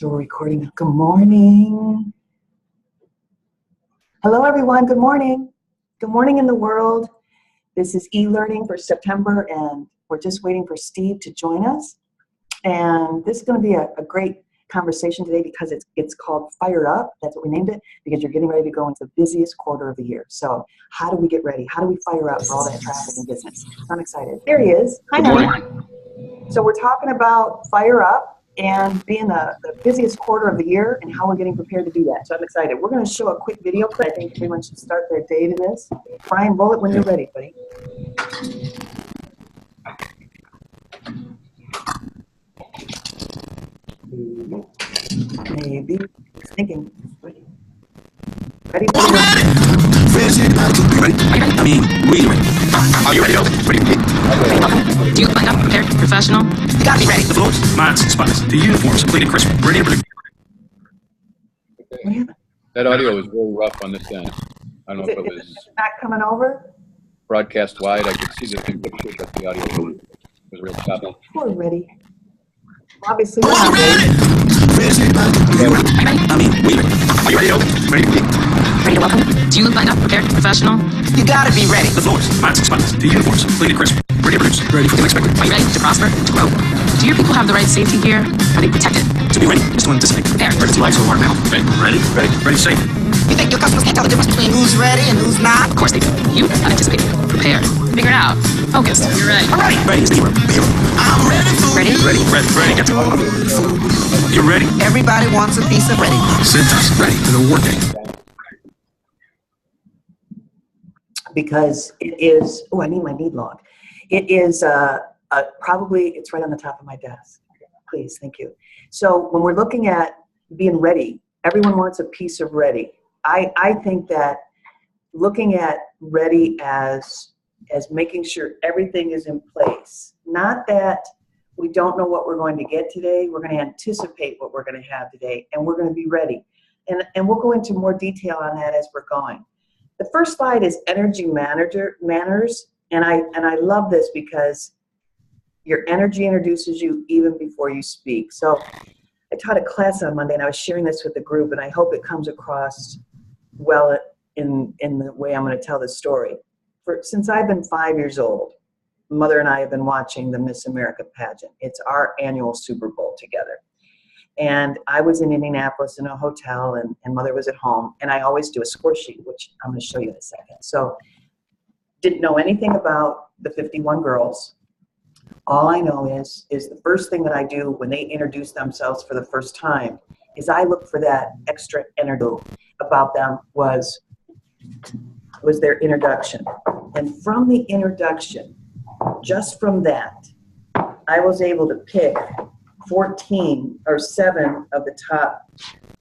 So we're recording. Good morning. Hello, everyone. Good morning. Good morning in the world. This is e-learning for September, and we're just waiting for Steve to join us. And this is going to be a great conversation today because it's called Fire Up. That's what we named it, because you're getting ready to go into the busiest quarter of the year. So how do we get ready? How do we fire up for all that traffic and business? I'm excited. There he is. Hi, honey. So we're talking about Fire Up and being the busiest quarter of the year and how we're getting prepared to do that. So I'm excited. We're going to show a quick video clip. I think everyone should start their day to this. Brian, roll it when you're ready, buddy. Maybe. Thinking. Ready? Ready? I mean, really ready. Are you ready? Ready? Do you like I'm prepared, professional? You gotta be ready. The floors, mines, spots, the uniforms, clean and crisp, ready to That audio was really rough on this end. I don't know if it was not coming over. broadcast wide. I could see the picture, but the audio was real choppy. We're ready. Obviously, we're not ready. I mean, we ready. Are you ready? Ready? Ready to welcome? Do you look like I'm prepared, professional? You gotta be ready. The floors, mines, spots, the uniforms, clean and crisp, ready to produce, ready for the unexpected. Are you ready to prosper, to grow? Do your people have the right safety gear? Are they protected? To be ready, just to anticipate. Prepared. Emergency lights will work now. Ready? Ready, safe. You think your customers can't tell the difference between who's ready and who's not? Of course they do. You anticipate, prepared, figure it out, focused. You're right. All right. Ready is the hero. I'm ready for Ready? Ready. Get to You're ready. Everybody wants a piece of ready. Send us ready to the workday. Because it is, oh, I need my need log. It is probably, it's right on the top of my desk. Please, thank you. So when we're looking at being ready, everyone wants a piece of ready. I think that looking at ready as making sure everything is in place, not that we don't know what we're going to get today, we're going to anticipate what we're going to have today, and we're going to be ready. And we'll go into more detail on that as we're going. The first slide is energy manners, and I love this because your energy introduces you even before you speak. So I taught a class on Monday, and I was sharing this with the group, and I hope it comes across well in the way I'm going to tell this story. Since I've been 5 years old, Mother and I have been watching the Miss America pageant. It's our annual Super Bowl together. And I was in Indianapolis in a hotel, and Mother was at home, and I always do a score sheet, which I'm going to show you in a second. So didn't know anything about the 51 girls. All I know is the first thing that I do when they introduce themselves for the first time is I look for that extra energy about them was their introduction. And from the introduction, just from that, I was able to pick 14 or 7 of the top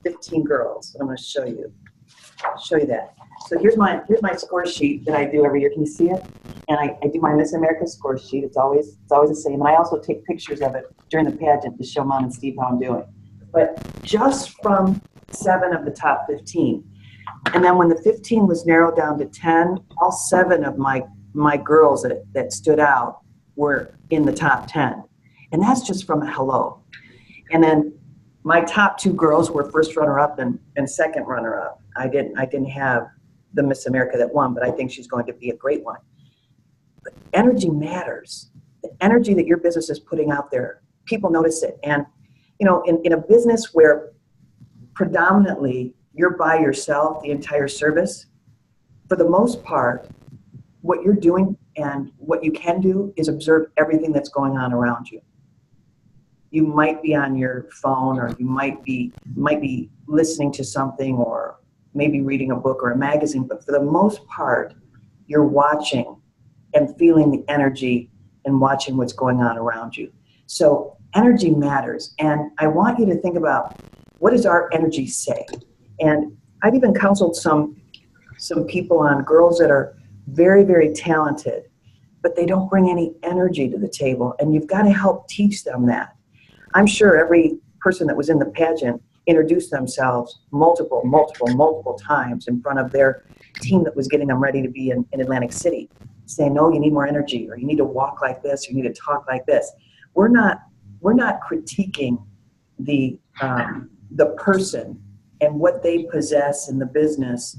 15 girls. I'm going to show you that. So here's my score sheet that I do every year. Can you see it? And I do my Miss America score sheet. It's always the same. And I also take pictures of it during the pageant to show Mom and Steve how I'm doing. But just from 7 of the top 15. And then when the 15 was narrowed down to 10, all 7 of my girls that stood out were in the top 10. And that's just from a hello. And then my top 2 girls were first runner-up and second runner-up. I didn't have the Miss America that won, but I think she's going to be a great one. But energy matters. The energy that your business is putting out there, people notice it. And you know, in a business where predominantly you're by yourself, the entire service, for the most part, what you're doing and what you can do is observe everything that's going on around you. You might be on your phone, or you might be listening to something, or maybe reading a book or a magazine, but for the most part, you're watching and feeling the energy and watching what's going on around you. So energy matters, and I want you to think about, what does our energy say? And I've even counseled some people on girls that are very, very talented, but they don't bring any energy to the table, and you've got to help teach them that. I'm sure every person that was in the pageant introduced themselves multiple times in front of their team that was getting them ready to be in Atlantic City, saying, no, you need more energy, or you need to walk like this, or you need to talk like this. We're not critiquing the person and what they possess in the business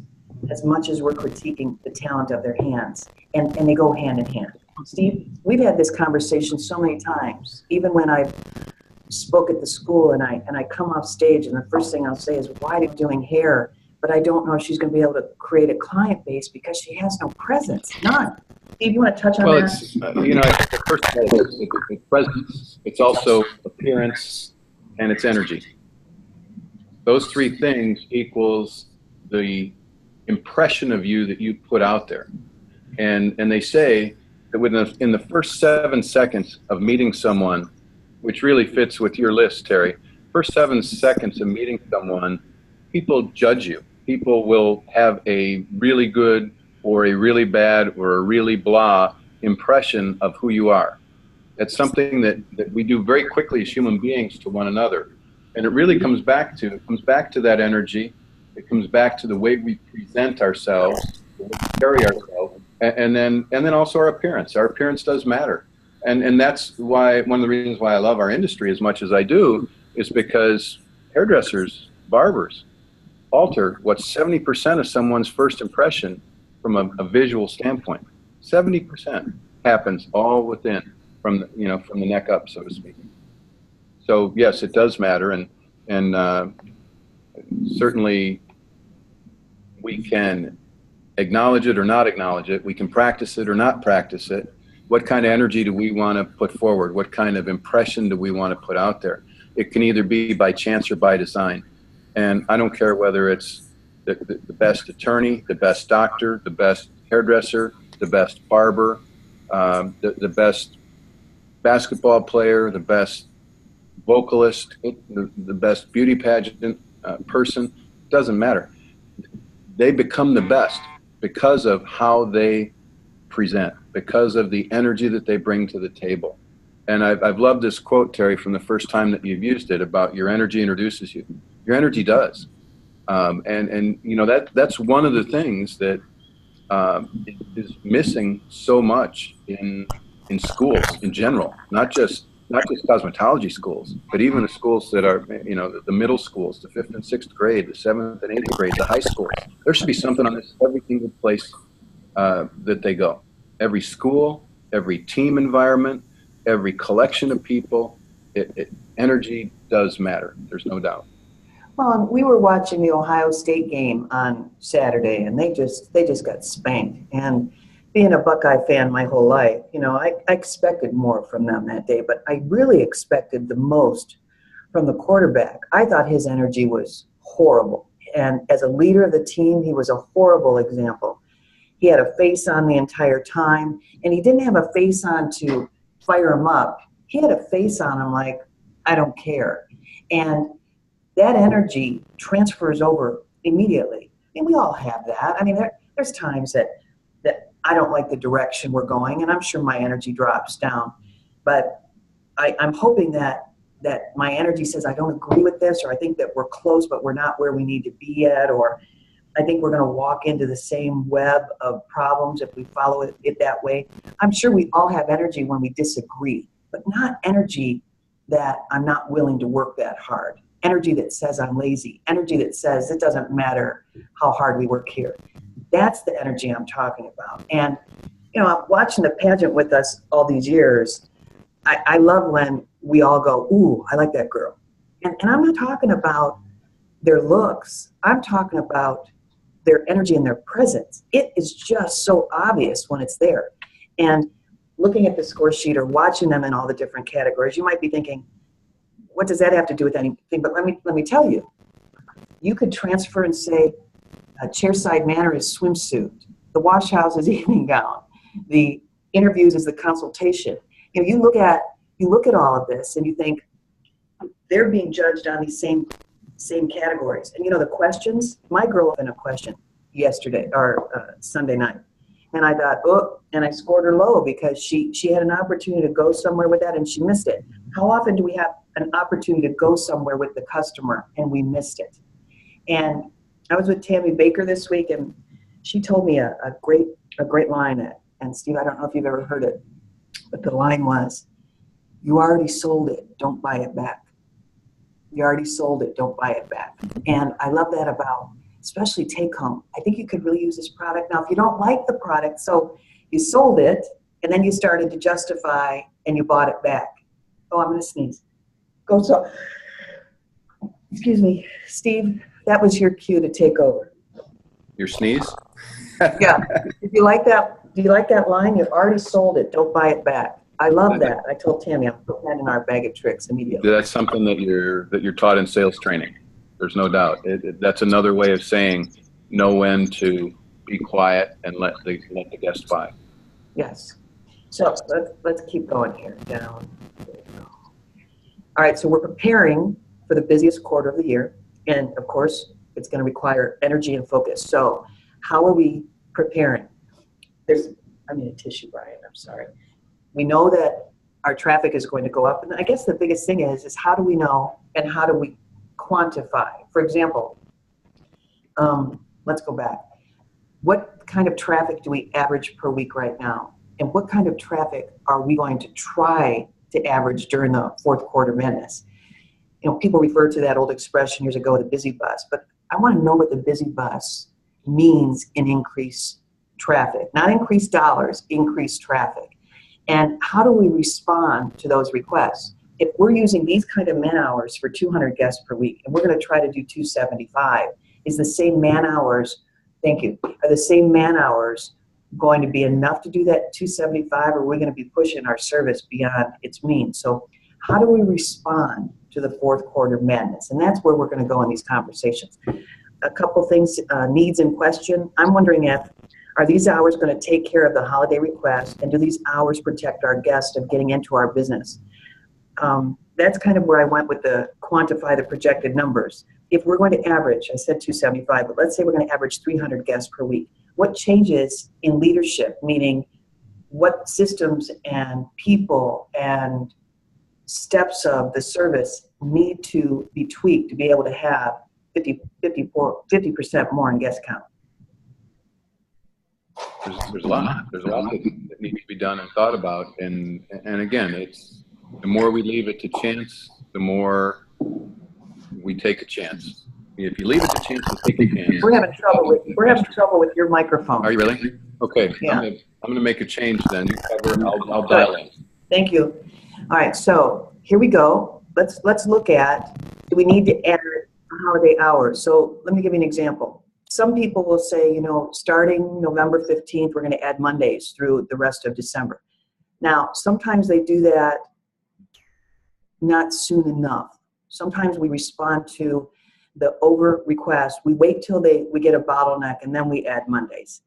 as much as we're critiquing the talent of their hands, and they go hand in hand. Steve, we've had this conversation so many times, even when I spoke at the school and I come off stage and the first thing I'll say is, why are you doing hair? But I don't know if she's going to be able to create a client base because she has no presence, none. Steve, you want to touch on that? Well, it's, I think the first of all, it's presence. It's also appearance and it's energy. Those three things equals the impression of you that you put out there. And they say that in the first 7 seconds of meeting someone, which really fits with your list, Terry, first 7 seconds of meeting someone, people judge you. People will have a really good or a really bad or a really blah impression of who you are. That's something that we do very quickly as human beings to one another. And it really comes back to that energy. It comes back to the way we present ourselves, the way we carry ourselves, and then also our appearance. Our appearance does matter. And that's why one of the reasons why I love our industry as much as I do is because hairdressers, barbers, alter what's 70% of someone's first impression from a visual standpoint. 70% happens all within, from the neck up, so to speak. So yes, it does matter, and certainly we can acknowledge it or not acknowledge it. We can practice it or not practice it. What kind of energy do we want to put forward? What kind of impression do we want to put out there? It can either be by chance or by design. And I don't care whether it's the best attorney, the best doctor, the best hairdresser, the best barber, the best basketball player, the best vocalist, the best beauty pageant person. Doesn't matter. They become the best because of how they present, because of the energy that they bring to the table. And I've loved this quote, Terry, from the first time that you've used it about your energy introduces you. Your energy does. That's one of the things that is missing so much in schools in general, not just cosmetology schools, but even the schools that are, the middle schools, the 5th and 6th grade, the 7th and 8th grade, the high schools. There should be something on this every single place that they go. Every school, every team environment, every collection of people, energy does matter. There's no doubt. Well, we were watching the Ohio State game on Saturday, and they just got spanked. And being a Buckeye fan my whole life, I expected more from them that day, but I really expected the most from the quarterback. I thought his energy was horrible. And as a leader of the team, he was a horrible example. He had a face on the entire time, and he didn't have a face on to fire him up. He had a face on him like, I don't care. And that energy transfers over immediately. And we all have that. I mean, there's times that I don't like the direction we're going, and I'm sure my energy drops down. But I'm hoping that my energy says, I don't agree with this, or I think that we're close, but we're not where we need to be yet, or I think we're going to walk into the same web of problems if we follow it that way. I'm sure we all have energy when we disagree, but not energy that I'm not willing to work that hard. Energy that says I'm lazy. Energy that says it doesn't matter how hard we work here. That's the energy I'm talking about. And, watching the pageant with us all these years, I love when we all go, ooh, I like that girl. And I'm not talking about their looks. I'm talking about their energy and their presence. It is just so obvious when it's there. And looking at the score sheet or watching them in all the different categories, you might be thinking, what does that have to do with anything? But let me tell you, you could transfer and say, a chairside manner is swimsuit. The wash house is evening gown. The interviews is the consultation. You look at all of this and you think they're being judged on these same categories. And the questions, my girl in a question yesterday or Sunday night. And I thought, and I scored her low because she had an opportunity to go somewhere with that and she missed it. How often do we have an opportunity to go somewhere with the customer and we missed it? And I was with Tammy Baker this week, and she told me a great line. And Steve, I don't know if you've ever heard it, but the line was, "You already sold it. Don't buy it back." You already sold it, don't buy it back. And I love that about, especially take home. I think you could really use this product. Now, if you don't like the product, so you sold it, and then you started to justify, and you bought it back. Oh, I'm gonna sneeze. Go, so, excuse me, Steve, that was your cue to take over. Your sneeze? Yeah, if you like that, do you like that line? You already sold it, don't buy it back. I love that. I told Tammy I'm putting that in our bag of tricks immediately. That's something that you're taught in sales training. There's no doubt. That's another way of saying know when to be quiet and let the guest buy. Yes. So let's keep going here. Down. All right. So we're preparing for the busiest quarter of the year, and of course, it's going to require energy and focus. So, how are we preparing? I need a tissue, Brian. I'm sorry. We know that our traffic is going to go up, and I guess the biggest thing is how do we know and how do we quantify? For example, let's go back. What kind of traffic do we average per week right now? And what kind of traffic are we going to try to average during the fourth quarter madness? You know, people refer to that old expression years ago, the busy bus, but I want to know what the busy bus means in increased traffic, not increased dollars, increased traffic. And how do we respond to those requests? If we're using these kind of man hours for 200 guests per week, and we're going to try to do 275, is the same man hours, thank you, are the same man hours going to be enough to do that 275, or are we going to be pushing our service beyond its means? So how do we respond to the fourth quarter madness? And that's where we're going to go in these conversations. A couple things, needs in question. I'm wondering are these hours going to take care of the holiday request, and do these hours protect our guests of getting into our business? That's kind of where I went with the quantify the projected numbers. If we're going to average, I said 275, but let's say we're going to average 300 guests per week. What changes in leadership, meaning what systems and people and steps of the service need to be tweaked to be able to have 50% more in guest count? There's a lot that needs to be done and thought about, and again, it's the more we leave it to chance, the more we take a chance. If you leave it to chance to take a chance, we're having trouble with your microphone. Are you really? Okay, yeah. I'm gonna make a change then. I'll dial in. Thank you. All right, so here we go. Let's look at, do we need to add holiday hours? So let me give you an example. Some people will say, you know, starting November 15th, we're going to add Mondays through the rest of December. Now, sometimes they do that not soon enough. Sometimes we respond to the over request. We wait till we get a bottleneck, and then we add Mondays.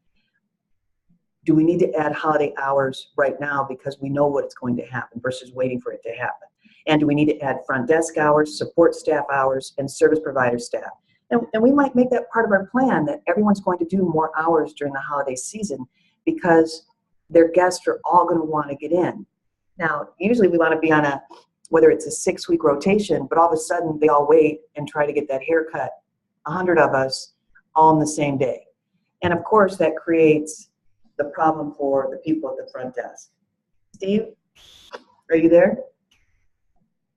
Do we need to add holiday hours right now because we know what's going to happen versus waiting for it to happen? And do we need to add front desk hours, support staff hours, and service provider staff? And we might make that part of our plan, that everyone's going to do more hours during the holiday season because their guests are all going to want to get in. Now, usually we want to be on whether it's a 6-week rotation, but all of a sudden they all wait and try to get that haircut, 100 of us, all on the same day. And of course, that creates the problem for the people at the front desk. Steve, are you there?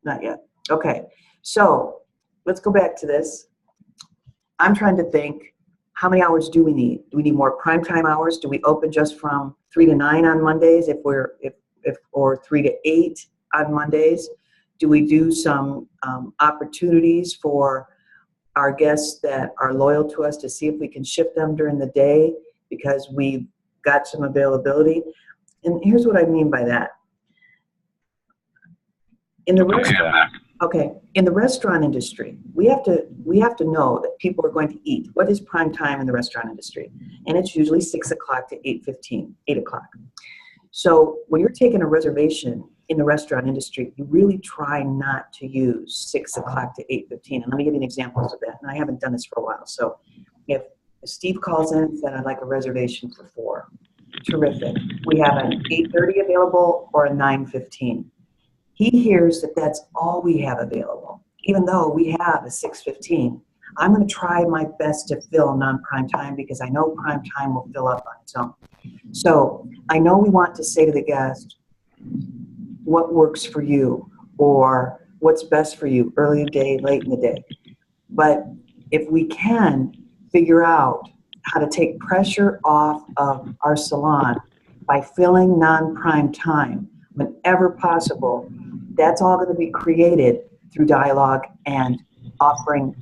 Not yet. Okay, so let's go back to this. I'm trying to think, how many hours do we need? Do we need more primetime hours? Do we open just from 3 to 9 on Mondays or 3 to 8 on Mondays? Do we do some opportunities for our guests that are loyal to us to see if we can shift them during the day because we've got some availability? And here's what I mean by that. In the restaurant industry, we have to know that people are going to eat. What is prime time in the restaurant industry? And it's usually 6 o'clock to 8:15, 8 o'clock. So when you're taking a reservation in the restaurant industry, you really try not to use 6 o'clock to 8:15. And let me give you an example of that. And I haven't done this for a while. So if Steve calls in and said, I'd like a reservation for 4, terrific. We have an 8:30 available or a 9:15. He hears that that's all we have available, even though we have a 6:15. I'm going to try my best to fill non-prime time because I know prime time will fill up on its own. So I know we want to say to the guest, what works for you? Or what's best for you, early in the day, late in the day. But if we can figure out how to take pressure off of our salon by filling non-prime time whenever possible, that's all going to be created through dialogue and offering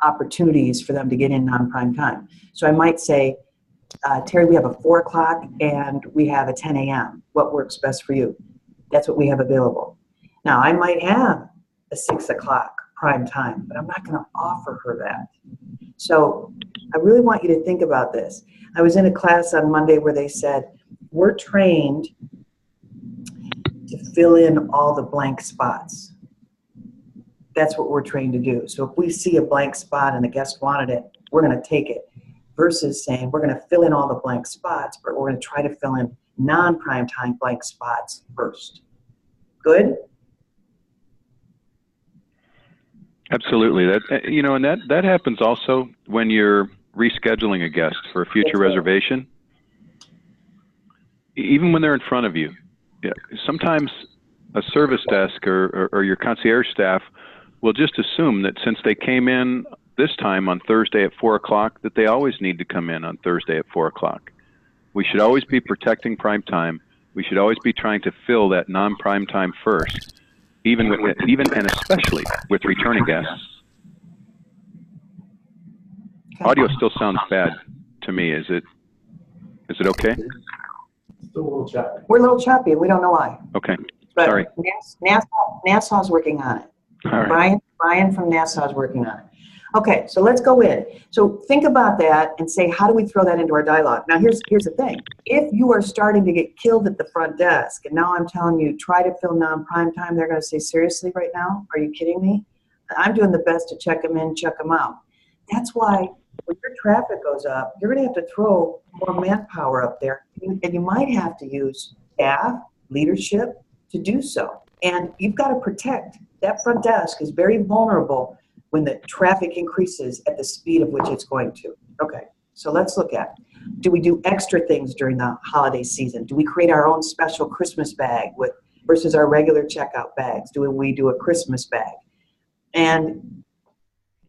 opportunities for them to get in non-prime time. So I might say, Terry, we have a 4 o'clock and we have a 10 a.m. What works best for you? That's what we have available. Now, I might have a 6 o'clock prime time, but I'm not going to offer her that. So I really want you to think about this. I was in a class on Monday where they said, we're trained to fill in all the blank spots. That's what we're trained to do. So if we see a blank spot and the guest wanted it, we're going to take it. Versus saying, we're going to fill in all the blank spots, but we're going to try to fill in non-prime time blank spots first. Good? Absolutely. And that happens also when you're rescheduling a guest for a future reservation. Even when they're in front of you. Yeah, sometimes a service desk or your concierge staff will just assume that since they came in this time on Thursday at 4 o'clock, that they always need to come in on Thursday at 4 o'clock. We should always be protecting prime time. We should always be trying to fill that non-prime time first, even and especially with returning guests. Okay. Audio still sounds bad to me. Is it okay? Still a little choppy. We're a little choppy, and we don't know why. Okay. But Sorry. Nassau's working on it. All right. Brian from Nassau is working on it. Okay, so let's go in. So think about that and say, how do we throw that into our dialogue? Now, here's the thing. If you are starting to get killed at the front desk, and now I'm telling you, try to fill non-prime time, they're going to say, seriously right now? Are you kidding me? I'm doing the best to check them in, check them out. That's why when your traffic goes up, you're going to have to throw more manpower up there, and you might have to use staff, leadership to do so. And you've got to protect. That front desk is very vulnerable when the traffic increases at the speed of which it's going to. Okay, so let's look at, do we do extra things during the holiday season? Do we create our own special Christmas bag versus our regular checkout bags? Do we do a Christmas bag? And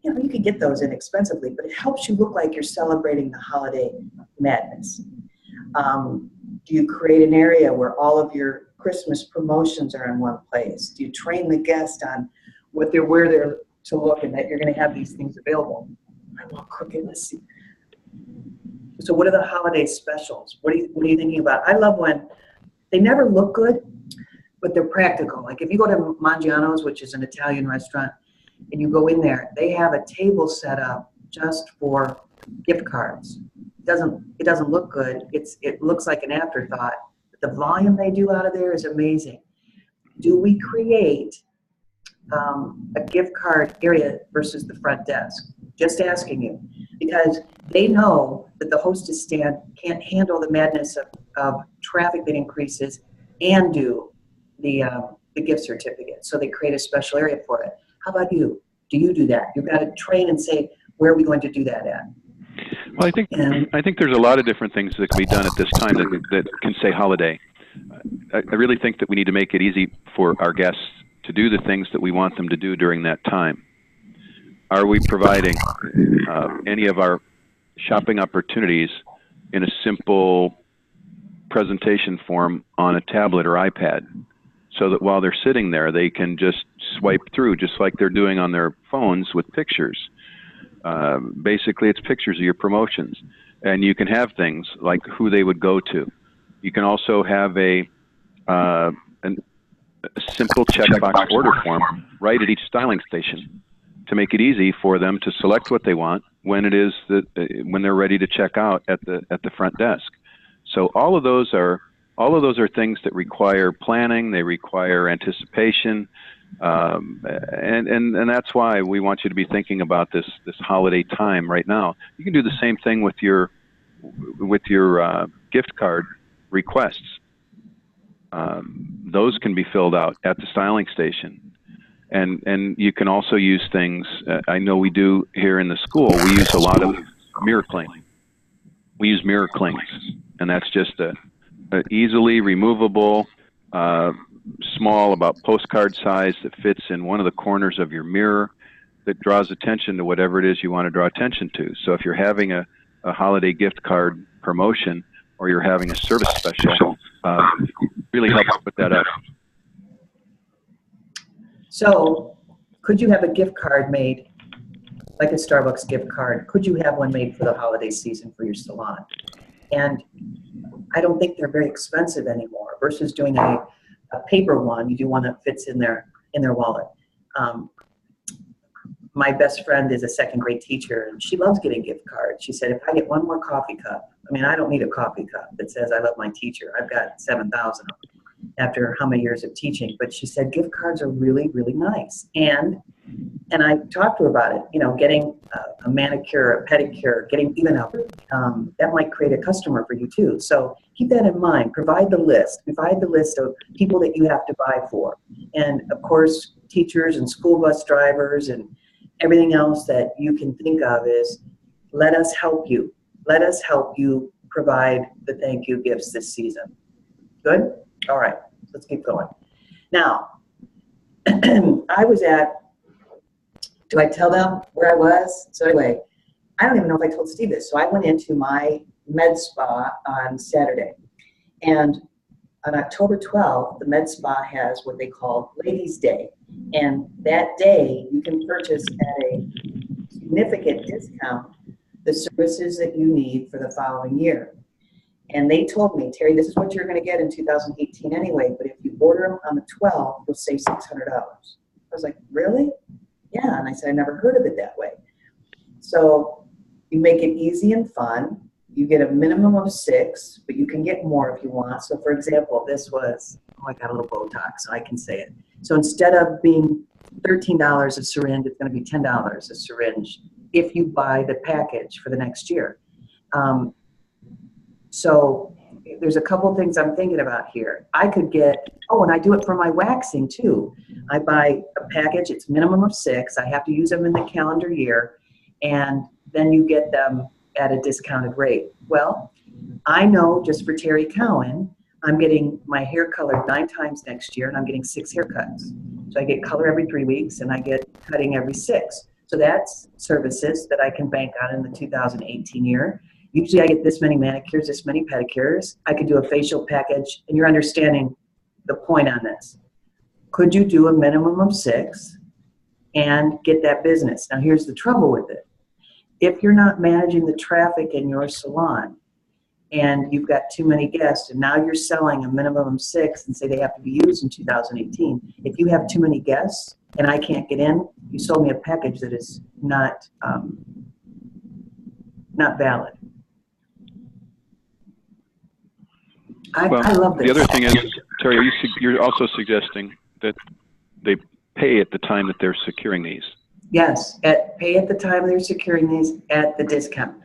you can get those inexpensively, but it helps you look like you're celebrating the holiday madness. Do you create an area where all of your Christmas promotions are in one place? Do you train the guest on where they're to look and that you're going to have these things available? I want crookedness. So what are the holiday specials? What are you thinking about? I love when they never look good, but they're practical. Like if you go to Mangiano's, which is an Italian restaurant, and you go in there, they have a table set up just for gift cards. It doesn't look good. It looks like an afterthought. But the volume they do out of there is amazing. Do we create a gift card area versus the front desk? Just asking you, because they know that the hostess stand can't handle the madness of traffic that increases and do the gift certificate. So they create a special area for it. How about you? Do you do that? You've got to train and say, where are we going to do that at? Well, I think there's a lot of different things that can be done at this time that can say holiday. I really think that we need to make it easy for our guests to do the things that we want them to do during that time. Are we providing any of our shopping opportunities in a simple presentation form on a tablet or iPad, so that while they're sitting there, they can just swipe through, just like they're doing on their phones with pictures. Basically, it's pictures of your promotions. And you can have things like who they would go to. You can also have a simple checkbox order form right at each styling station to make it easy for them to select what they want when it is that when they're ready to check out at the front desk. So all of those are things that require planning. They require anticipation, and that's why we want you to be thinking about this holiday time right now. You can do the same thing with your gift card requests. Those can be filled out at the styling station, and you can also use things. I know we do here in the school. We use a lot of mirror cling. We use mirror clings, and that's just a easily removable small, about postcard size, that fits in one of the corners of your mirror, that draws attention to whatever it is you want to draw attention to. So if you're having a holiday gift card promotion, or you're having a service special, really help put that up. So could you have a gift card made, like a Starbucks gift card? Could you have one made for the holiday season for your salon? And I don't think they're very expensive anymore versus doing a paper one. You do one that fits in their wallet. My best friend is a second grade teacher, and she loves getting gift cards. She said, if I get one more coffee cup, I mean, I don't need a coffee cup that says I love my teacher. I've got 7,000 after how many years of teaching. But she said gift cards are really, really nice. And I talked to her about it, you know, getting a manicure, a pedicure, getting even a, that might create a customer for you too. So keep that in mind. Provide the list of people that you have to buy for. And of course, teachers and school bus drivers and everything else that you can think of is, let us help you. Let us help you provide the thank you gifts this season. Good? All right, let's keep going. Now, I was at, do I tell them where I was? So anyway, I don't even know if I told Steve this. So I went into my med spa on Saturday. And on October 12th, the med spa has what they call Ladies' Day. And that day, you can purchase at a significant discount the services that you need for the following year. And they told me, Terry, this is what you're going to get in 2018 anyway, but if you order them on the 12th, you'll save $600. I was like, really? Yeah. And I said, I never heard of it that way. So you make it easy and fun. You get a minimum of 6, but you can get more if you want. So for example, this was, oh, I got a little Botox, so I can say it. So instead of being $13 a syringe, it's going to be $10 a syringe if you buy the package for the next year. So there's a couple things I'm thinking about here. I could get, oh, and I do it for my waxing too. I buy a package, it's minimum of 6. I have to use them in the calendar year, and then you get them at a discounted rate. Well, I know just for Terry Cowan, I'm getting my hair colored 9 times next year, and I'm getting 6 haircuts. So I get color every 3 weeks, and I get cutting every 6. So that's services that I can bank on in the 2018 year. Usually I get this many manicures, this many pedicures. I could do a facial package, and you're understanding the point on this. Could you do a minimum of 6 and get that business? Now here's the trouble with it. If you're not managing the traffic in your salon and you've got too many guests and now you're selling a minimum of 6 and say they have to be used in 2018, if you have too many guests and I can't get in, you sold me a package that is not valid. I love this. The other thing is, Terry, you're also suggesting that they pay at the time that they're securing these. Yes, pay at the time they're securing these at the discount,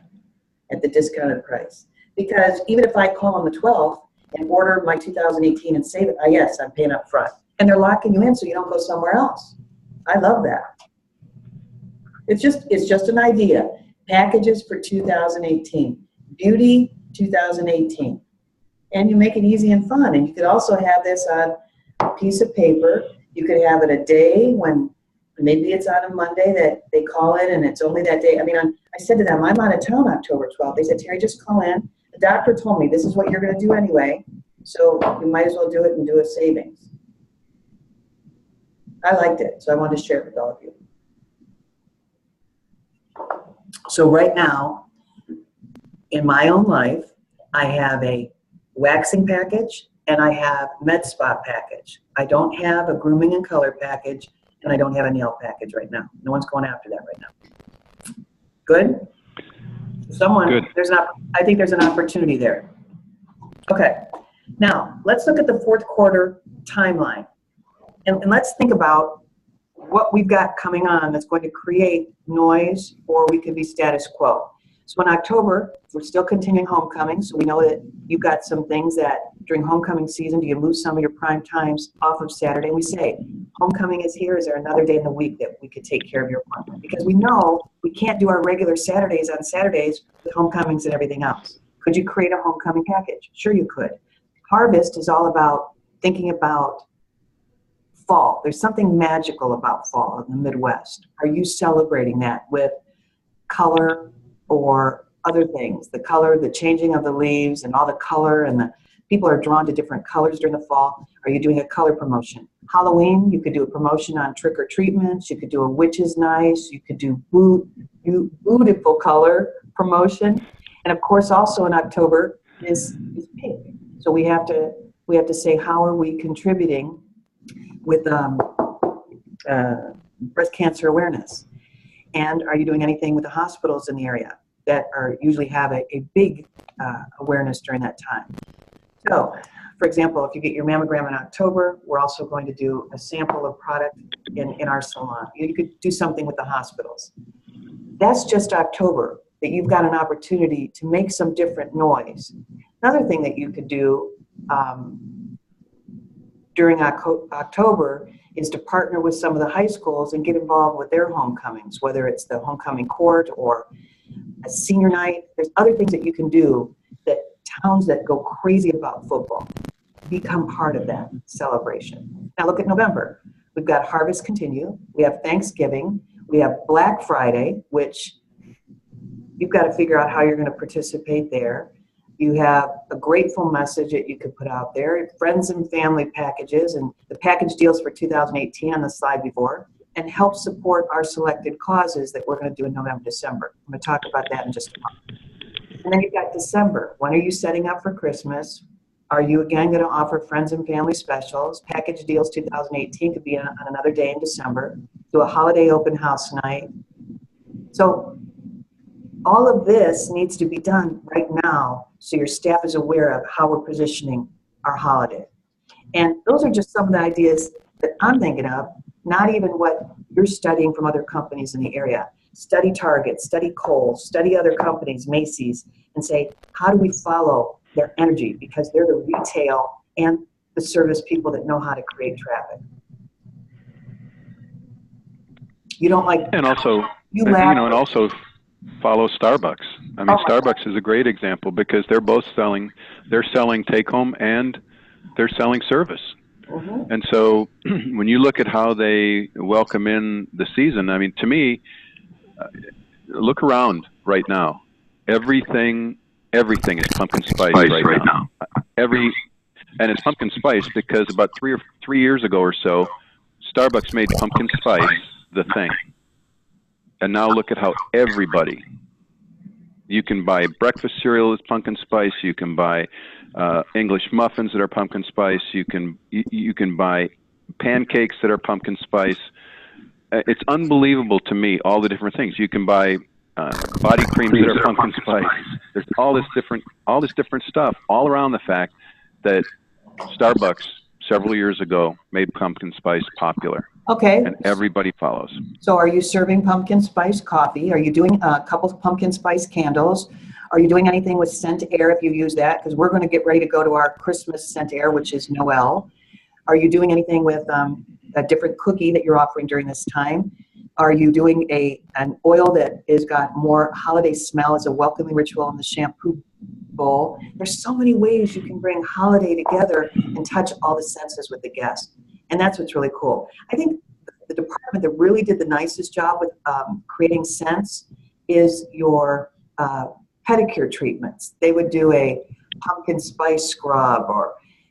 at the discounted price. Because even if I call on the 12th and order my 2018 and save it, yes, I'm paying up front. And they're locking you in so you don't go somewhere else. I love that. It's just an idea. Packages for 2018. Beauty 2018. And you make it easy and fun. And you could also have this on a piece of paper. You could have it a day when maybe it's on a Monday that they call in and it's only that day. I mean, I said to them, I'm out of town October 12th. They said, Terry, just call in. The doctor told me this is what you're going to do anyway. So you might as well do it and do a savings. I liked it, so I wanted to share it with all of you. So right now, in my own life, I have a waxing package and I have med spa package. I don't have a grooming and color package, and I don't have a nail package right now. No one's going after that right now. Good? Good. I think there's an opportunity there. Okay. Now, let's look at the fourth quarter timeline. And let's think about what we've got coming on that's going to create noise, or we could be status quo. So in October, we're still continuing homecoming, so we know that you've got some things that during homecoming season, do you move some of your prime times off of Saturday? We say, homecoming is here, is there another day in the week that we could take care of your appointment? Because we know we can't do our regular Saturdays on Saturdays with homecomings and everything else. Could you create a homecoming package? Sure you could. Harvest is all about thinking about fall. There's something magical about fall in the Midwest. Are you celebrating that with color or other things? The color, the changing of the leaves and all the color, and the people are drawn to different colors during the fall. Are you doing a color promotion? Halloween, you could do a promotion on trick or treatments. You could do a witch's nice. You could do beautiful color promotion. And of course, also in October is pink. So we have to say, how are we contributing with breast cancer awareness? And are you doing anything with the hospitals in the area that usually have a big awareness during that time? So, for example, if you get your mammogram in October, we're also going to do a sample of product in our salon. You could do something with the hospitals. That's just October, that you've got an opportunity to make some different noise. Another thing that you could do during October is to partner with some of the high schools and get involved with their homecomings, whether it's the homecoming court or a senior night. There's other things that you can do that towns that go crazy about football become part of that celebration. Now look at November. We've got Harvest Continue. We have Thanksgiving. We have Black Friday, which you've got to figure out how you're going to participate there. You have a grateful message that you could put out there, friends and family packages, and the package deals for 2018 on the slide before, and help support our selected causes that we're going to do in November, December. I'm going to talk about that in just a moment. And then you've got December. When are you setting up for Christmas? Are you again going to offer friends and family specials? Package deals 2018 could be on another day in December. Do a holiday open house night. So all of this needs to be done right now so your staff is aware of how we're positioning our holiday. And those are just some of the ideas that I'm thinking of, not even what you're studying from other companies in the area. Study Target, study Kohl's, study other companies, Macy's, and say, how do we follow their energy? Because they're the retail and the service people that know how to create traffic. You don't like... And also, and also follow Starbucks. I mean, Starbucks is a great example because they're both selling, they're selling take-home and they're selling service. Mm-hmm. And so when you look at how they welcome in the season, I mean, to me, look around right now. Everything is pumpkin spice right now. And it's pumpkin spice because about 3 years ago or so, Starbucks made pumpkin spice the thing. And now look at how everybody, you can buy breakfast cereal that's pumpkin spice, you can buy English muffins that are pumpkin spice, you can buy pancakes that are pumpkin spice. It's unbelievable to me, all the different things. You can buy body creams that are pumpkin spice. There's all this different stuff all around the fact that Starbucks several years ago made pumpkin spice popular. Okay. And everybody follows. So are you serving pumpkin spice coffee? Are you doing a couple of pumpkin spice candles? Are you doing anything with scent air if you use that? Because we're going to get ready to go to our Christmas scent air, which is Noel. Are you doing anything with a different cookie that you're offering during this time? Are you doing an oil that has got more holiday smell as a welcoming ritual in the shampoo bowl? There's so many ways you can bring holiday together and touch all the senses with the guest. And that's what's really cool. I think the department that really did the nicest job with creating sense is your pedicure treatments. They would do a pumpkin spice scrub,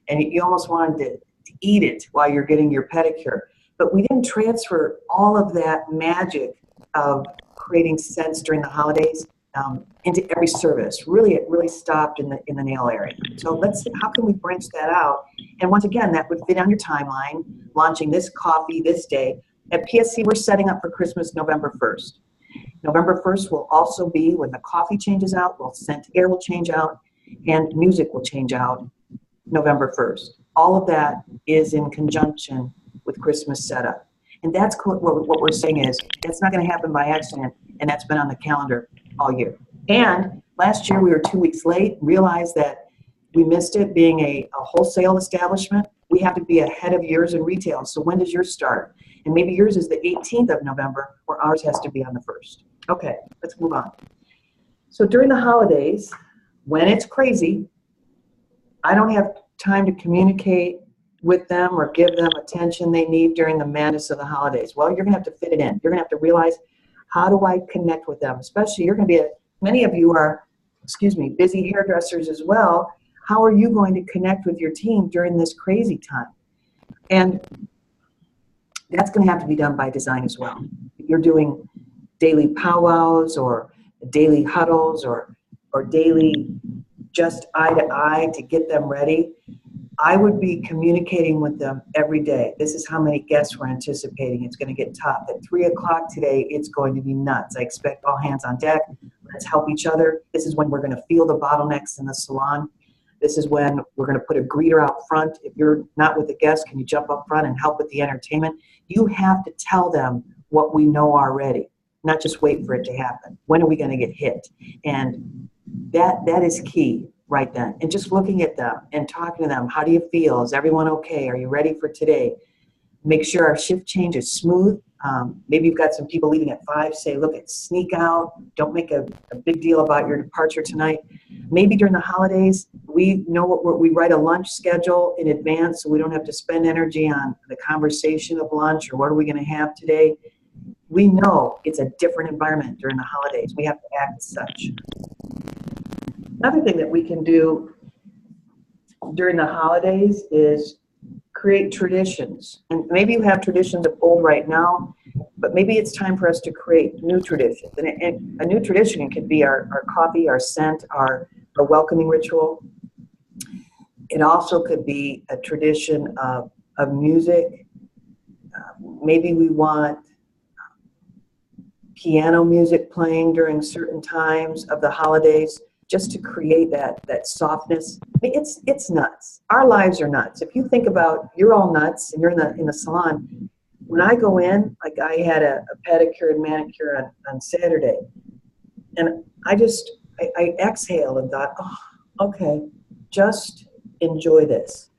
and you almost wanted to eat it while you're getting your pedicure. But we didn't transfer all of that magic of creating sense during the holidays into every service. Really, it really stopped in the nail area. So let's see, how can we branch that out? And once again, that would fit on your timeline, launching this coffee this day. At PSC, we're setting up for Christmas November 1st. November 1st will also be when the coffee changes out, scent air will change out, and music will change out November 1st. All of that is in conjunction with Christmas setup. And that's cool. What we're saying is that's not going to happen by accident, and that's been on the calendar all year. And last year we were 2 weeks late, realized that we missed it being a wholesale establishment. We have to be ahead of yours in retail. So when does yours start? And maybe yours is the 18th of November, where ours has to be on the 1st. Okay, let's move on. So during the holidays, when it's crazy, I don't have time to communicate with them or give them attention they need during the madness of the holidays? Well, you're going to have to fit it in. You're going to have to realize, how do I connect with them? Especially, you're going to be, many of you are, busy hairdressers as well. How are you going to connect with your team during this crazy time? And that's going to have to be done by design as well. If you're doing daily powwows or daily huddles or daily just eye to eye to get them ready, I would be communicating with them every day. This is how many guests we're anticipating. It's going to get tough. At 3 o'clock today, it's going to be nuts. I expect all hands on deck. Let's help each other. This is when we're going to feel the bottlenecks in the salon. This is when we're going to put a greeter out front. If you're not with the guest, can you jump up front and help with the entertainment? You have to tell them what we know already, not just wait for it to happen. When are we going to get hit? And that is key right then. And just looking at them and talking to them, how do you feel? Is everyone okay? Are you ready for today? Make sure our shift change is smooth. Maybe you've got some people leaving at 5, say, look, sneak out. Don't make a big deal about your departure tonight. Maybe during the holidays, we know we write a lunch schedule in advance so we don't have to spend energy on the conversation of lunch or what are we going to have today. We know it's a different environment during the holidays. We have to act as such. Another thing that we can do during the holidays is create traditions. And maybe you have traditions of old right now, but maybe it's time for us to create new traditions. And a new tradition could be our coffee, our scent, our welcoming ritual. It also could be a tradition of music. Maybe we want piano music playing during certain times of the holidays, just to create that softness. I mean, it's nuts. Our lives are nuts. If you think about, you're all nuts and you're in the salon. When I go in, like I had a pedicure and manicure on Saturday, and I exhaled and thought, oh, okay, just enjoy this.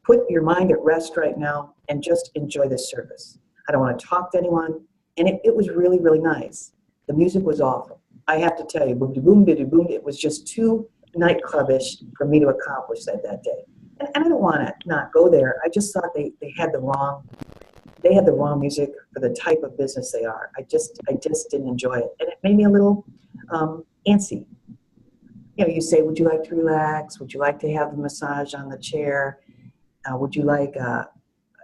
Put your mind at rest right now and just enjoy this service. I don't want to talk to anyone. And it was really, really nice. The music was awful. I have to tell you, boom, boom, boom, it was just too nightclubish for me to accomplish that day. And I don't want to not go there. I just thought they had the wrong music for the type of business they are. I just didn't enjoy it. And it made me a little antsy. You know, you say, would you like to relax? Would you like to have the massage on the chair? Would you like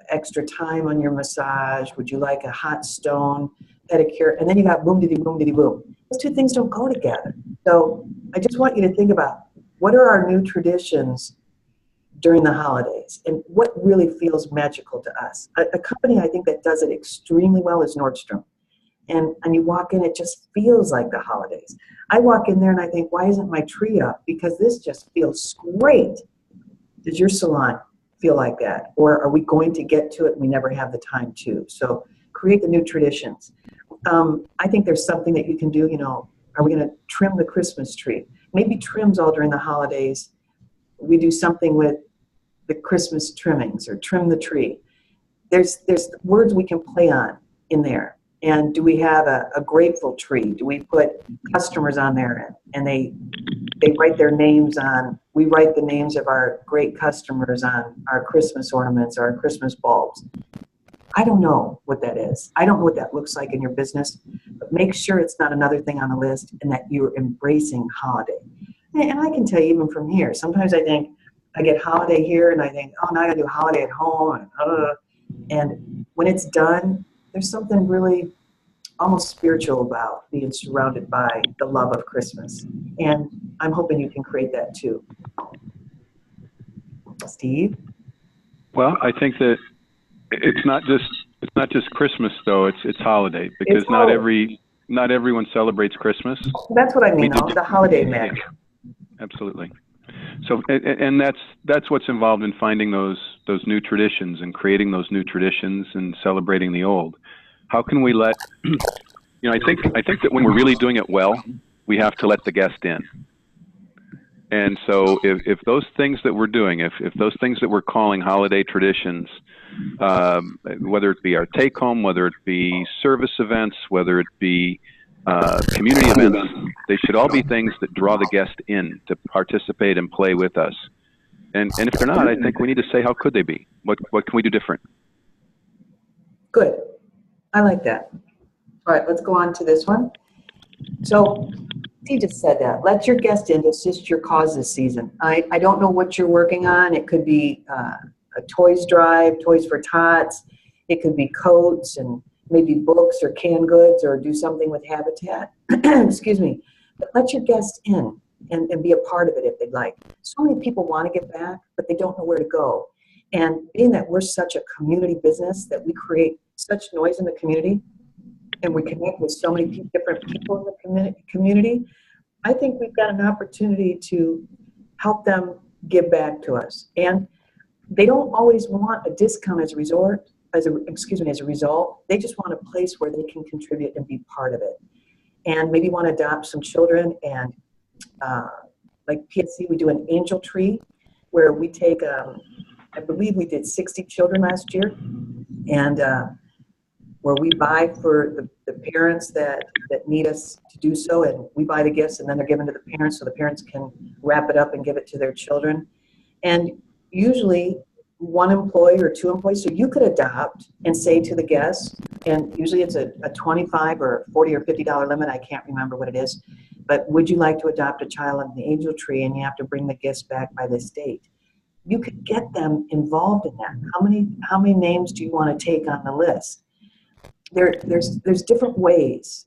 extra time on your massage? Would you like a hot stone pedicure? And then you got boom, diddy, boom, diddy, boom. Those two things don't go together. So I just want you to think about, what are our new traditions during the holidays and what really feels magical to us? A company I think that does it extremely well is Nordstrom. And you walk in, it just feels like the holidays. I walk in there and I think, why isn't my tree up? Because this just feels great. Does your salon feel like that? Or are we going to get to it and we never have the time to? So create the new traditions. I think there's something that you can do, you know, are we going to trim the Christmas tree? Maybe trims all during the holidays. We do something with the Christmas trimmings or trim the tree. There's words we can play on in there. And do we have a grateful tree? Do we put customers on there and they write their names on, we write the names of our great customers on our Christmas ornaments, our Christmas bulbs. I don't know what that is. I don't know what that looks like in your business, but make sure it's not another thing on the list and that you're embracing holiday. And I can tell you even from here, sometimes I think I get holiday here and I think, oh, now I gotta do holiday at home. And when it's done, there's something really almost spiritual about being surrounded by the love of Christmas. And I'm hoping you can create that too. Steve? Well, I think that it's not just Christmas though, it's holiday, because it's holiday. not everyone celebrates Christmas. That's what I mean, the holiday magic. Absolutely. So, and that's what's involved in finding those new traditions and creating those new traditions and celebrating the old. How can we let, you know, I think that when we're really doing it well, we have to let the guest in. And so if those things that we're doing, if those things that we're calling holiday traditions, whether it be our take home, whether it be service events, whether it be community events, they should all be things that draw the guest in to participate and play with us. And if they're not, I think we need to say, how could they be? What can we do different? Good. I like that. All right, let's go on to this one. So he just said that. Let your guest in to assist your cause this season. I don't know what you're working on. It could be a toys drive, Toys for Tots. It could be coats and maybe books or canned goods, or do something with Habitat. Excuse me. But let your guests in and be a part of it if they'd like. So many people want to get back, but they don't know where to go. And being that we're such a community business, that we create such noise in the community, and we connect with so many different people in the community, I think we've got an opportunity to help them give back to us. And they don't always want a discount as a result. They just want a place where they can contribute and be part of it. And maybe want to adopt some children. And like PSC, we do an angel tree where we take, I believe we did 60 children last year. And where we buy for the parents that need us to do so, and we buy the gifts, and then they're given to the parents so the parents can wrap it up and give it to their children. And usually one employee or two employees, so you could adopt and say to the guests, and usually it's a $25 or $40 or $50 limit, I can't remember what it is, but would you like to adopt a child on the angel tree, and you have to bring the gifts back by this date. You could get them involved in that. How many names do you want to take on the list? There's different ways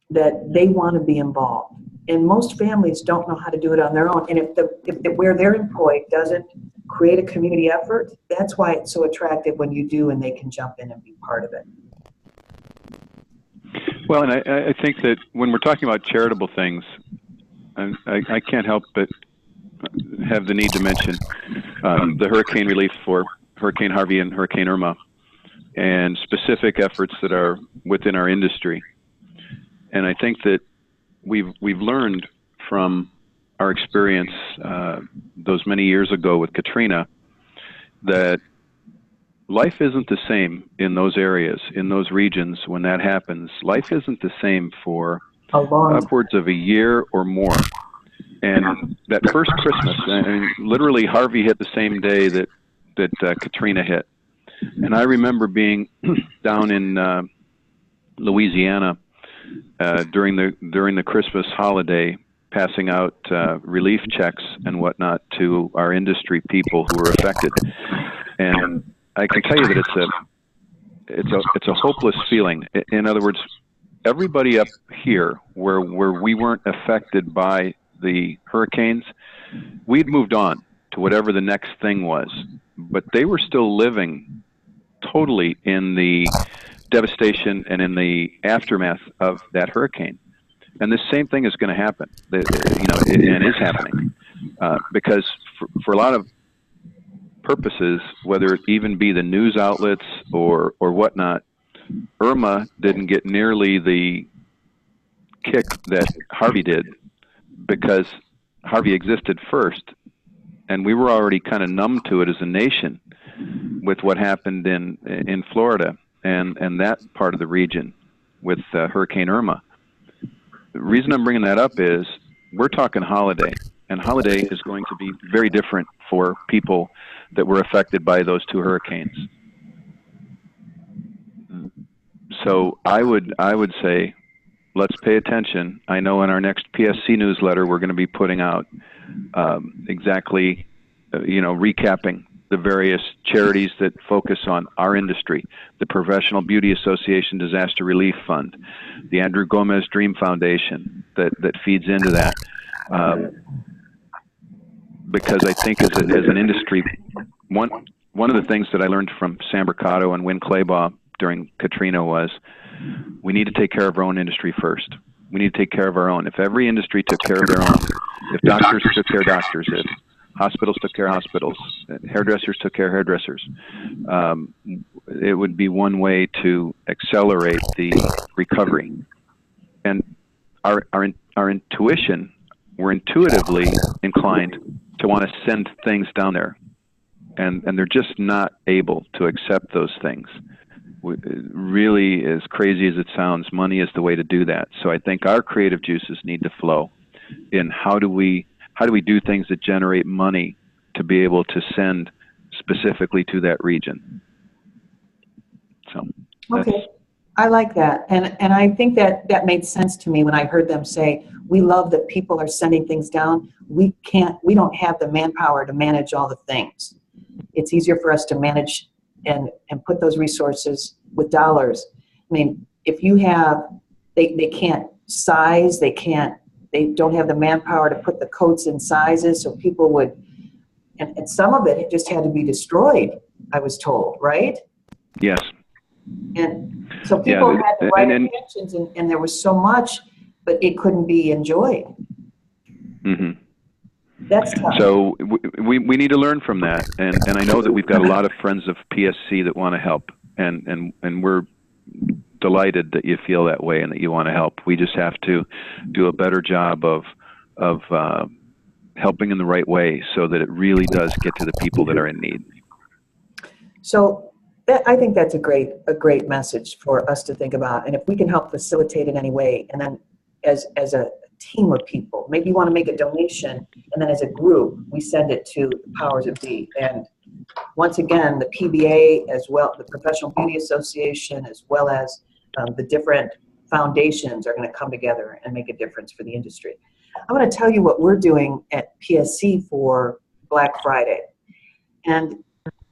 that they want to be involved, and most families don't know how to do it on their own. And if where they're employed doesn't create a community effort, that's why it's so attractive when you do, and they can jump in and be part of it. Well, and I think that when we're talking about charitable things, I can't help but have the need to mention the hurricane relief for Hurricane Harvey and Hurricane Irma, and specific efforts that are within our industry. And I think that we've learned from our experience those many years ago with Katrina that life isn't the same in those areas, in those regions when that happens. Life isn't the same for upwards of a year or more. And that first Christmas, I mean, literally Harvey hit the same day that Katrina hit. And I remember being down in Louisiana during the Christmas holiday, passing out relief checks and whatnot to our industry people who were affected. And I can tell you that it's a hopeless feeling. In other words, everybody up here where we weren't affected by the hurricanes, we'd moved on to whatever the next thing was, but they were still living totally in the devastation and in the aftermath of that hurricane. And the same thing is going to happen, and is happening, because for a lot of purposes, whether it even be the news outlets or whatnot, Irma didn't get nearly the kick that Harvey did, because Harvey existed first, and we were already kind of numb to it as a nation with what happened in Florida and that part of the region with Hurricane Irma. The reason I'm bringing that up is we're talking holiday, and holiday is going to be very different for people that were affected by those two hurricanes. So I would say, let's pay attention. I know in our next PSC newsletter, we're going to be putting out recapping the various charities that focus on our industry: the Professional Beauty Association Disaster Relief Fund, the Andrew Gomez Dream Foundation that feeds into that. Because I think as an industry, one of the things that I learned from Sam Mercado and Win Claybaugh during Katrina was we need to take care of our own industry first. We need to take care of our own. If every industry took care of their own, if doctors took care of doctors, if hospitals took care of hospitals, hairdressers took care of hairdressers, it would be one way to accelerate the recovery. And our intuition, we're intuitively inclined to want to send things down there, and they're just not able to accept those things. Really, as crazy as it sounds, money is the way to do that. So I think our creative juices need to flow in how do we how do we do things that generate money to be able to send specifically to that region? So okay, I like that, and I think that made sense to me when I heard them say, we love that people are sending things down. We don't have the manpower to manage all the things. It's easier for us to manage and put those resources with dollars. I mean, if you have, they can't size, they don't have the manpower to put the coats in sizes, so people would, and some of it just had to be destroyed, I was told, right? yes. And so people had the right intentions, and there was so much, but it couldn't be enjoyed. Mm-hmm. That's tough. So we need to learn from that, and I know that we've got a lot of friends of PSC that want to help, and we're delighted that you feel that way and that you want to help. We just have to do a better job of helping in the right way so that it really does get to the people that are in need. So I think that's a great message for us to think about, and if we can help facilitate in any way, and then as a team of people, maybe you want to make a donation, and then as a group we send it to the powers that be. And once again, the PBA, as well, the Professional Beauty Association, as well as the different foundations are going to come together and make a difference for the industry. I'm going to tell you what we're doing at PSC for Black Friday. And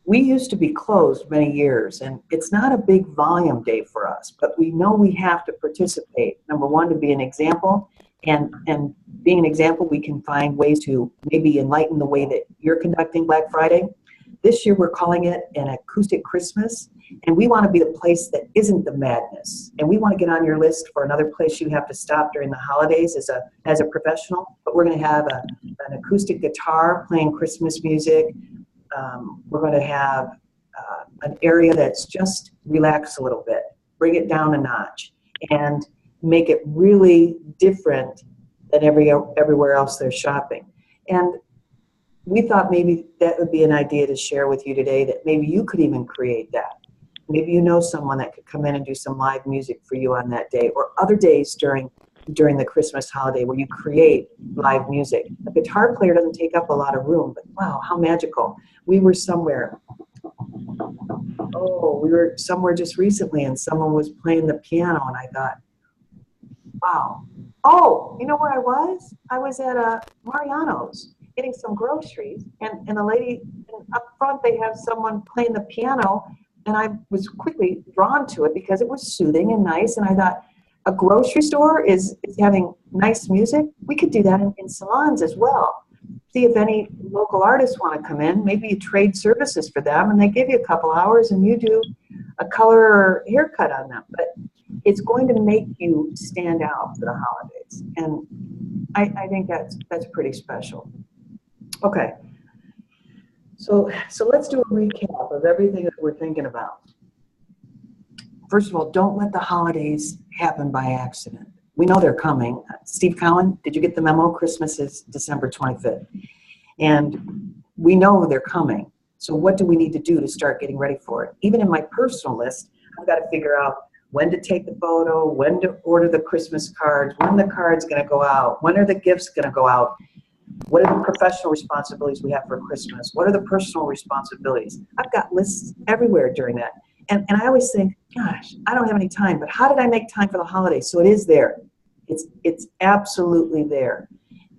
we used to be closed many years, and it's not a big volume day for us, but we know we have to participate. Number one, to be an example, and being an example, we can find ways to maybe enlighten the way that you're conducting Black Friday. This year we're calling it an acoustic Christmas, and we want to be the place that isn't the madness. And we want to get on your list for another place you have to stop during the holidays as a professional. But we're going to have an acoustic guitar playing Christmas music. We're going to have an area that's just relaxed a little bit, bring it down a notch, and make it really different than everywhere else they're shopping. And we thought maybe that would be an idea to share with you today, that maybe you could even create that. Maybe you know someone that could come in and do some live music for you on that day, or other days during the Christmas holiday where you create live music. A guitar player doesn't take up a lot of room, but wow, how magical. We were somewhere just recently, and someone was playing the piano, and I thought, wow. Oh, you know where I was? I was at Mariano's getting some groceries, and the lady up front, they have someone playing the piano, and I was quickly drawn to it because it was soothing and nice, and I thought, a grocery store is having nice music. We could do that in salons as well. See if any local artists want to come in. Maybe you trade services for them, and they give you a couple hours, and you do a color or haircut on them. But it's going to make you stand out for the holidays, and I think that's pretty special. Okay, so let's do a recap of everything that we're thinking about. First of all, don't let the holidays happen by accident. We know they're coming. Steve Cowan, did you get the memo? Christmas is December 25th. And we know they're coming. So what do we need to do to start getting ready for it? Even in my personal list, I've got to figure out when to take the photo, when to order the Christmas cards, when the card's going to go out, when are the gifts going to go out, what are the professional responsibilities we have for Christmas, what are the personal responsibilities. I've got lists everywhere during that. And I always think, gosh, I don't have any time, but how did I make time for the holidays? So it is there. It's absolutely there.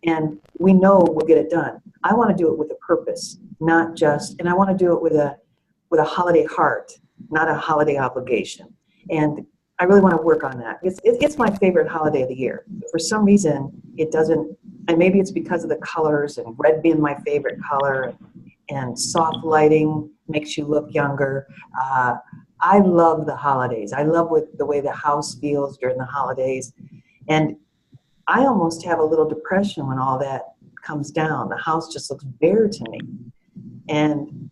And we know we'll get it done. I want to do it with a purpose, not just, and I want to do it with a holiday heart, not a holiday obligation. And I really want to work on that. It's my favorite holiday of the year. For some reason, it doesn't, and maybe it's because of the colors, and red being my favorite color, and soft lighting makes you look younger. I love the holidays. I love the way the house feels during the holidays. And I almost have a little depression when all that comes down. The house just looks bare to me. And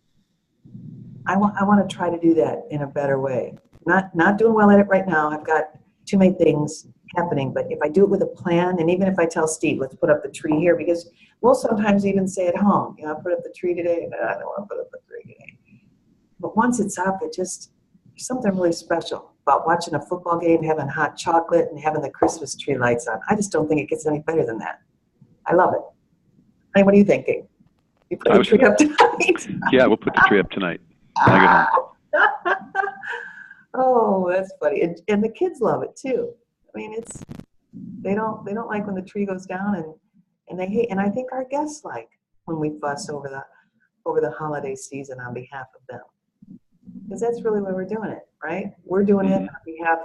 I want to try to do that in a better way. Not doing well at it right now. I've got too many things happening, but if I do it with a plan, and even if I tell Steve, let's put up the tree here, because we'll sometimes even say at home, I'll put up the tree today. No, I don't want to put up the tree today. But once it's up, there's something really special about watching a football game, having hot chocolate, and having the Christmas tree lights on. I just don't think it gets any better than that. I love it. Hey, what are you thinking? You put the tree up tonight? Yeah, we'll put the tree up tonight when I get home. Oh, that's funny. And the kids love it too. I mean, they don't like when the tree goes down, and they hate, and I think our guests like when we fuss over the holiday season on behalf of them. Because that's really why we're doing it, right? We're doing it on behalf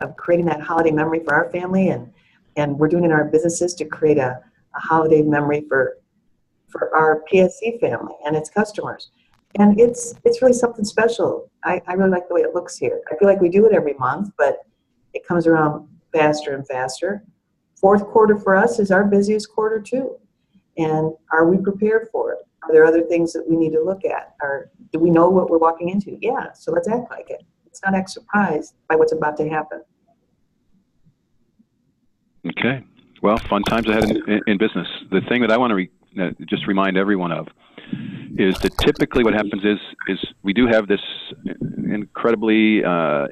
of creating that holiday memory for our family, and we're doing it in our businesses to create a holiday memory for our PSC family and its customers. And it's really something special. I really like the way it looks here. I feel like we do it every month, but it comes around faster and faster. Fourth quarter for us is our busiest quarter too. And are we prepared for it? Are there other things that we need to look at? Or do we know what we're walking into? Yeah, so let's act like it. Let's not act surprised by what's about to happen. Okay. Well, fun times ahead in business. The thing that I want to just remind everyone of is that typically what happens is we do have this incredibly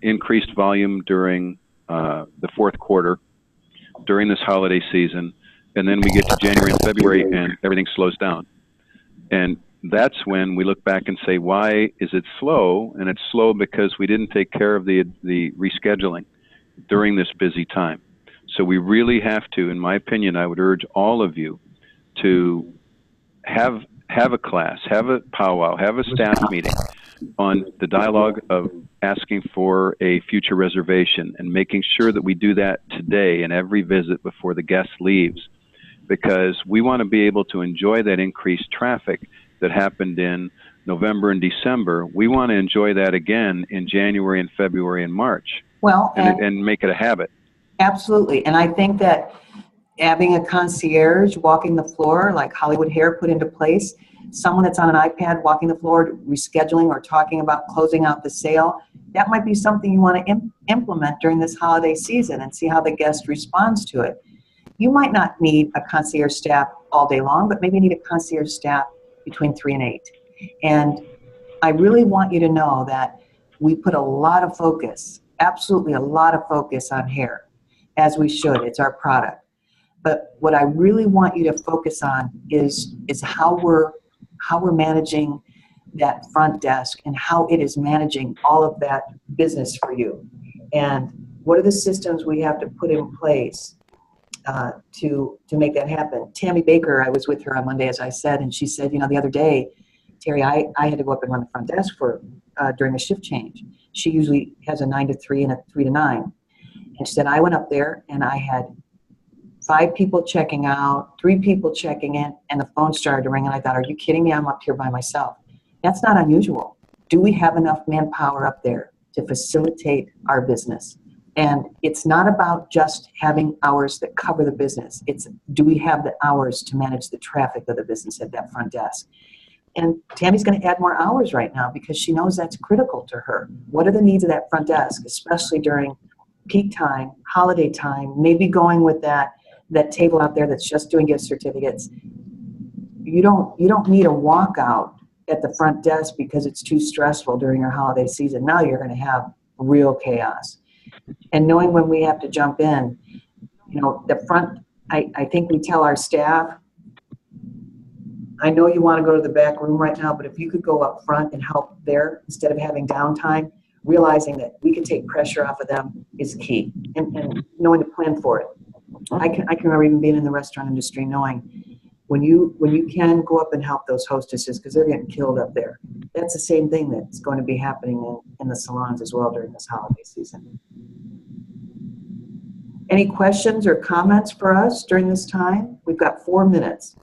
increased volume during the fourth quarter, during this holiday season, and then we get to January and February and everything slows down. And that's when we look back and say, why is it slow? And it's slow because we didn't take care of the rescheduling during this busy time. So we really have to, in my opinion, I would urge all of you to have a class, have a powwow, have a staff meeting on the dialogue of asking for a future reservation and making sure that we do that today in every visit before the guest leaves, because we want to be able to enjoy that increased traffic that happened in November and December. We want to enjoy that again in January and February and March. Well, and make it a habit. Absolutely. And I think that having a concierge walking the floor, like Hollywood Hair put into place, someone that's on an iPad walking the floor, rescheduling or talking about closing out the sale, that might be something you want to implement during this holiday season and see how the guest responds to it. You might not need a concierge staff all day long, but maybe you need a concierge staff between 3 and 8. And I really want you to know that we put a lot of focus, absolutely a lot of focus on hair, as we should. It's our product. But what I really want you to focus on is how we're managing that front desk and how it is managing all of that business for you. And what are the systems we have to put in place to make that happen? Tammy Baker, I was with her on Monday, as I said, and she said, the other day, Terry, I had to go up and run the front desk during a shift change. She usually has a 9 to 3 and a 3 to 9. And she said, I went up there and I had 5 people checking out, 3 people checking in, and the phone started to ring, and I thought, are you kidding me? I'm up here by myself. That's not unusual. Do we have enough manpower up there to facilitate our business? And it's not about just having hours that cover the business. It's, do we have the hours to manage the traffic of the business at that front desk? And Tammy's going to add more hours right now because she knows that's critical to her. What are the needs of that front desk, especially during peak time, holiday time, maybe going with that table out there that's just doing gift certificates. You don't need a walkout at the front desk because it's too stressful during your holiday season. Now you're going to have real chaos. And knowing when we have to jump in, the front, I think we tell our staff, I know you want to go to the back room right now, but if you could go up front and help there instead of having downtime, realizing that we can take pressure off of them is key, and knowing to plan for it. I can remember even being in the restaurant industry, knowing when you can go up and help those hostesses because they're getting killed up there. That's the same thing that's going to be happening in the salons as well during this holiday season. Any questions or comments for us during this time? We've got 4 minutes.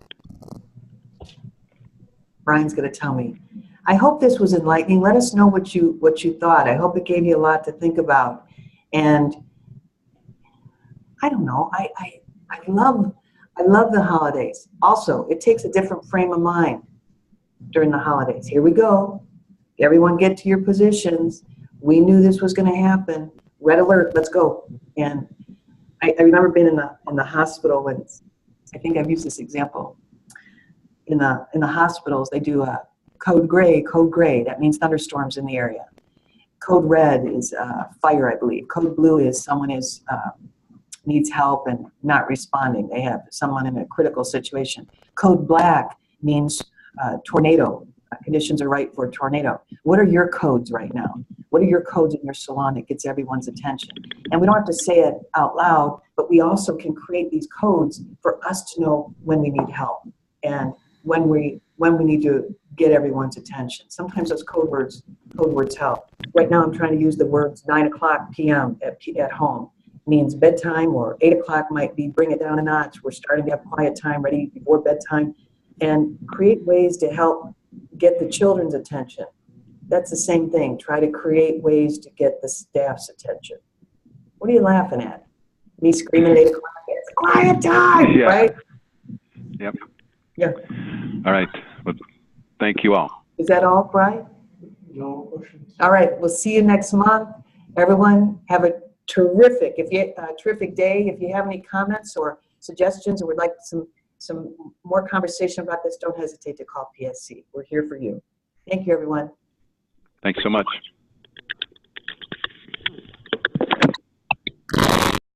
Brian's going to tell me. I hope this was enlightening. Let us know what you thought. I hope it gave you a lot to think about. And I don't know. I love the holidays. Also, it takes a different frame of mind during the holidays. Here we go. Everyone get to your positions. We knew this was going to happen. Red alert. Let's go. And I remember being in the hospital when, I think I've used this example. In the hospitals, they do a code gray. That means thunderstorms in the area. Code red is fire, I believe. Code blue is someone is needs help and not responding. They have someone in a critical situation. Code black means tornado. Conditions are right for a tornado. What are your codes right now? What are your codes in your salon that gets everyone's attention? And we don't have to say it out loud, but we also can create these codes for us to know when we need help and when we need to get everyone's attention. Sometimes those code words help. Right now I'm trying to use the words 9:00 p.m. at home. Means bedtime, or 8 o'clock might be bring it down a notch. We're starting to have quiet time ready before bedtime, and create ways to help get the children's attention. That's the same thing. Try to create ways to get the staff's attention. What are you laughing at? Me screaming at 8 o'clock, it's quiet time, Yeah. right? Yep. Yeah. All right. Well, thank you all. Is that all, Brian? No questions. All right. We'll see you next month. Everyone, have a terrific day. If you have any comments or suggestions, or would like some more conversation about this, don't hesitate to call PSC. We're here for you. Thank you, everyone. Thanks so much.